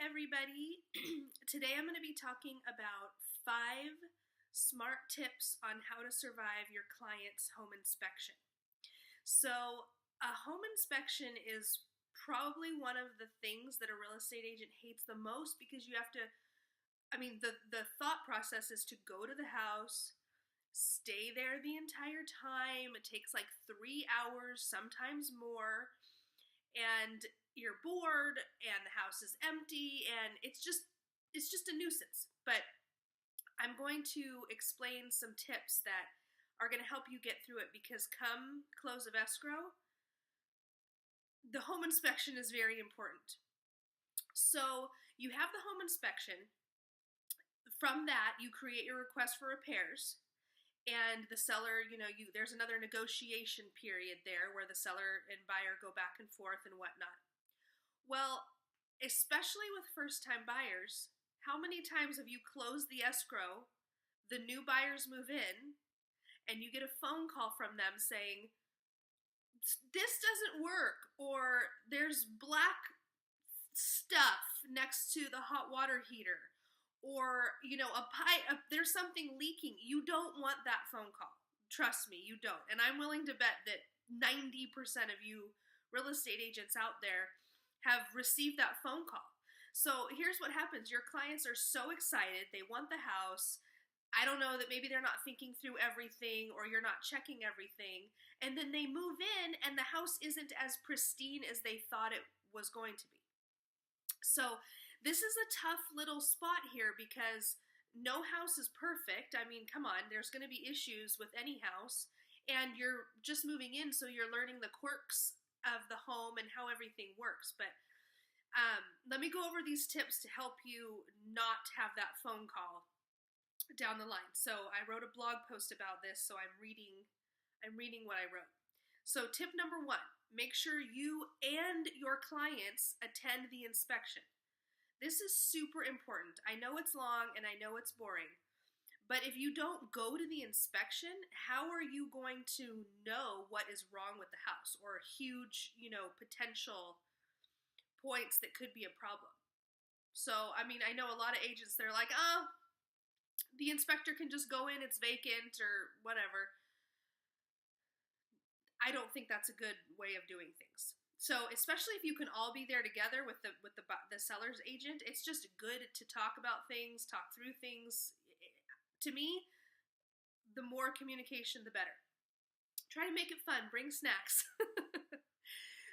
everybody. Today I'm going to be talking about 5 smart tips on how to survive your client's home inspection. So, a home inspection is probably one of the things that a real estate agent hates the most because you have to, the thought process is to go to the house, stay there the entire time. It takes like 3 hours, sometimes more, and you're bored and the house is empty and it's just a nuisance. But I'm going to explain some tips that are going to help you get through it, because come close of escrow, the home inspection is very important. So you have the home inspection. From that, you create your request for repairs, and the seller, there's another negotiation period there where the seller and buyer go back and forth and whatnot. Well, especially with first-time buyers, how many times have you closed the escrow, the new buyers move in, and you get a phone call from them saying, this doesn't work, or there's black stuff next to the hot water heater, or, a pipe, there's something leaking. You don't want that phone call. Trust me, you don't. And I'm willing to bet that 90% of you real estate agents out there have received that phone call. So here's what happens. Your clients are so excited. They want the house. I don't know, that maybe they're not thinking through everything, or you're not checking everything. And then they move in and the house isn't as pristine as they thought it was going to be. So this is a tough little spot here because no house is perfect. I mean, come on, there's going to be issues with any house, and you're just moving in, so you're learning the quirks of the home and how everything works. But let me go over these tips to help you not have that phone call down the line. So I wrote a blog post about this, so I'm reading what I wrote. So tip number 1, make sure you and your clients attend the inspection. This is super important. I know it's long and I know it's boring, but if you don't go to the inspection, how are you going to know what is wrong with the house, or huge, potential points that could be a problem? So, I know a lot of agents, they're like, oh, the inspector can just go in, it's vacant or whatever. I don't think that's a good way of doing things. So, especially if you can all be there together with the seller's agent, it's just good to talk about things, talk through things. To me, the more communication, the better. Try to make it fun. Bring snacks.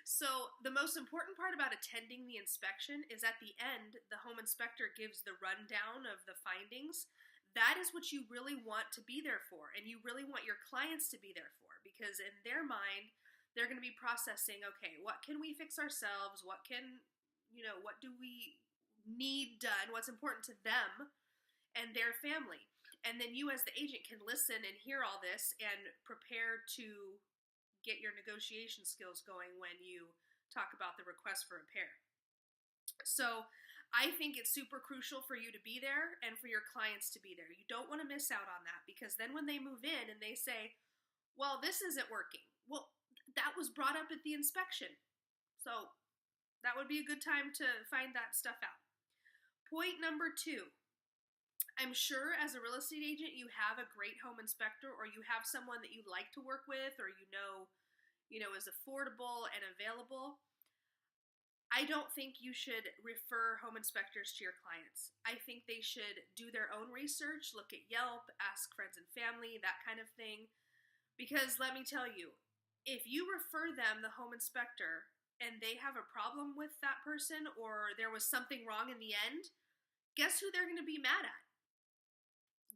So the most important part about attending the inspection is at the end, the home inspector gives the rundown of the findings. That is what you really want to be there for, and you really want your clients to be there for, because in their mind, they're going to be processing, okay, what can we fix ourselves? What do we need done? What's important to them and their family? And then you as the agent can listen and hear all this and prepare to get your negotiation skills going when you talk about the request for repair. So I think it's super crucial for you to be there and for your clients to be there. You don't want to miss out on that, because then when they move in and they say, well, this isn't working. Well, that was brought up at the inspection. So that would be a good time to find that stuff out. Point number 2. I'm sure as a real estate agent, you have a great home inspector, or you have someone that you like to work with, or is affordable and available. I don't think you should refer home inspectors to your clients. I think they should do their own research, look at Yelp, ask friends and family, that kind of thing. Because let me tell you, if you refer them the home inspector and they have a problem with that person, or there was something wrong in the end, guess who they're going to be mad at?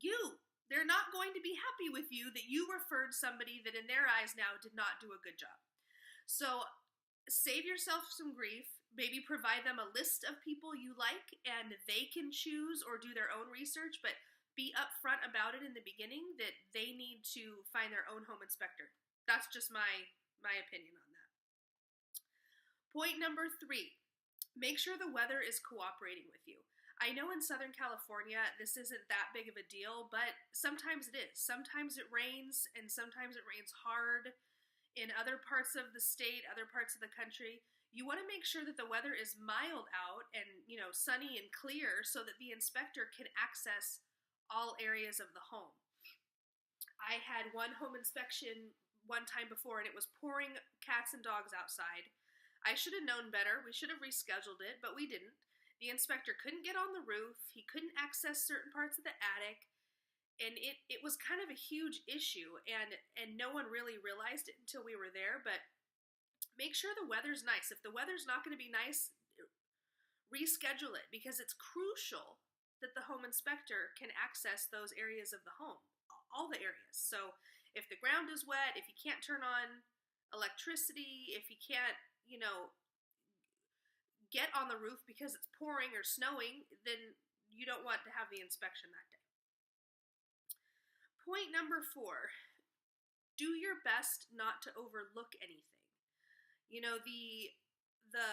You. They're not going to be happy with you that you referred somebody that in their eyes now did not do a good job. So save yourself some grief. Maybe provide them a list of people you like and they can choose or do their own research, but be upfront about it in the beginning that they need to find their own home inspector. That's just my opinion on that. Point number 3, make sure the weather is cooperating with you. I know in Southern California, this isn't that big of a deal, but sometimes it is. Sometimes it rains, and sometimes it rains hard. In other parts of the state, other parts of the country, You want to make sure that the weather is mild out and, sunny and clear so that the inspector can access all areas of the home. I had one home inspection one time before, and it was pouring cats and dogs outside. I should have known better. We should have rescheduled it, but we didn't. The inspector couldn't get on the roof. He couldn't access certain parts of the attic. And it was kind of a huge issue, and no one really realized it until we were there. But make sure the weather's nice. If the weather's not going to be nice, reschedule it, because it's crucial that the home inspector can access those areas of the home, all the areas. So if the ground is wet, if you can't turn on electricity, if you can't, get on the roof because it's pouring or snowing, then you don't want to have the inspection that day. Point number 4, do your best not to overlook anything. The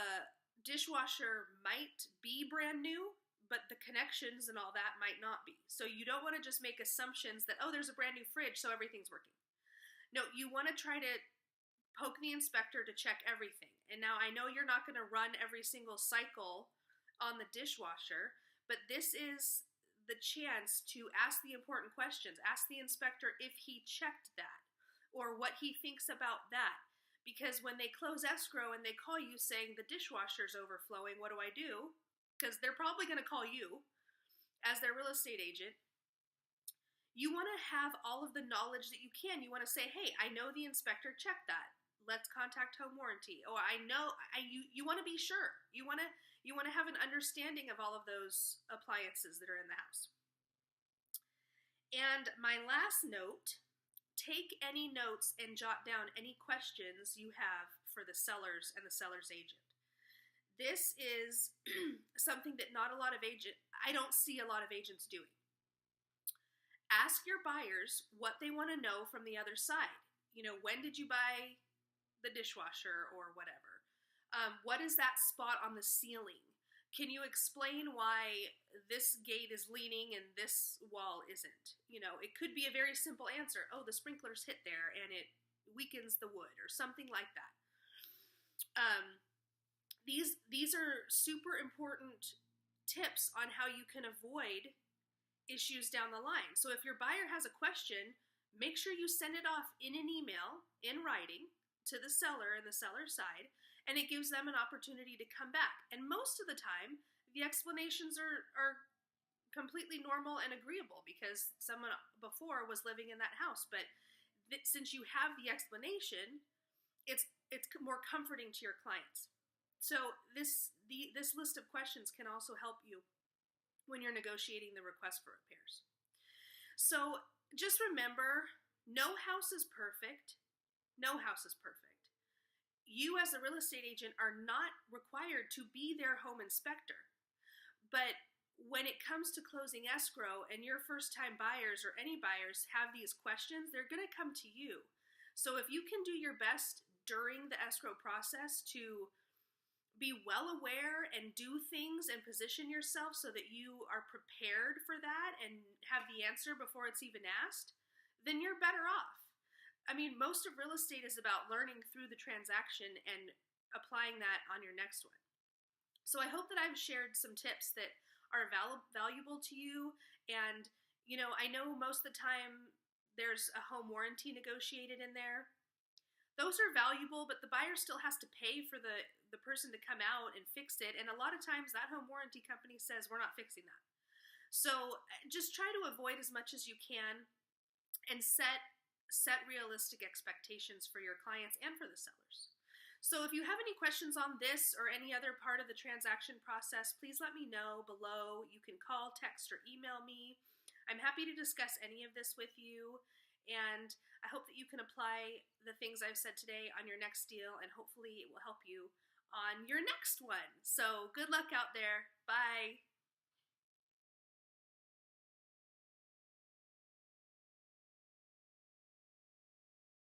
dishwasher might be brand new, but the connections and all that might not be. So you don't want to just make assumptions that, there's a brand new fridge, so everything's working. No, you want to try to poke the inspector to check everything. And now I know you're not going to run every single cycle on the dishwasher, but this is the chance to ask the important questions. Ask the inspector if he checked that or what he thinks about that. Because when they close escrow and they call you saying the dishwasher's overflowing, what do I do? Because they're probably going to call you as their real estate agent. You want to have all of the knowledge that you can. You want to say, hey, I know the inspector checked that. Let's contact home warranty. Oh, I know. You want to be sure. You want to have an understanding of all of those appliances that are in the house. And my last note, take any notes and jot down any questions you have for the sellers and the seller's agent. This is something that I don't see a lot of agents doing. Ask your buyers what they want to know from the other side. When did you buy the dishwasher or whatever? What is that spot on the ceiling? Can you explain why this gate is leaning and this wall isn't? It could be a very simple answer. Oh, the sprinklers hit there and it weakens the wood or something like that. These are super important tips on how you can avoid issues down the line. So if your buyer has a question, make sure you send it off in an email, in writing, to the seller and the seller's side, and it gives them an opportunity to come back. And most of the time, the explanations are completely normal and agreeable because someone before was living in that house. But since you have the explanation, it's more comforting to your clients. So this list of questions can also help you when you're negotiating the request for repairs. So just remember, no house is perfect. No house is perfect. You as a real estate agent are not required to be their home inspector. But when it comes to closing escrow and your first-time buyers or any buyers have these questions, they're going to come to you. So if you can do your best during the escrow process to be well aware and do things and position yourself so that you are prepared for that and have the answer before it's even asked, then you're better off. I mean, most of real estate is about learning through the transaction and applying that on your next one. So I hope that I've shared some tips that are valuable to you. And, I know most of the time there's a home warranty negotiated in there. Those are valuable, but the buyer still has to pay for the person to come out and fix it. And a lot of times that home warranty company says, we're not fixing that. So just try to avoid as much as you can and set realistic expectations for your clients and for the sellers. So if you have any questions on this or any other part of the transaction process, please let me know below. You can call, text, or email me. I'm happy to discuss any of this with you, and I hope that you can apply the things I've said today on your next deal, and hopefully it will help you on your next one. So good luck out there. Bye.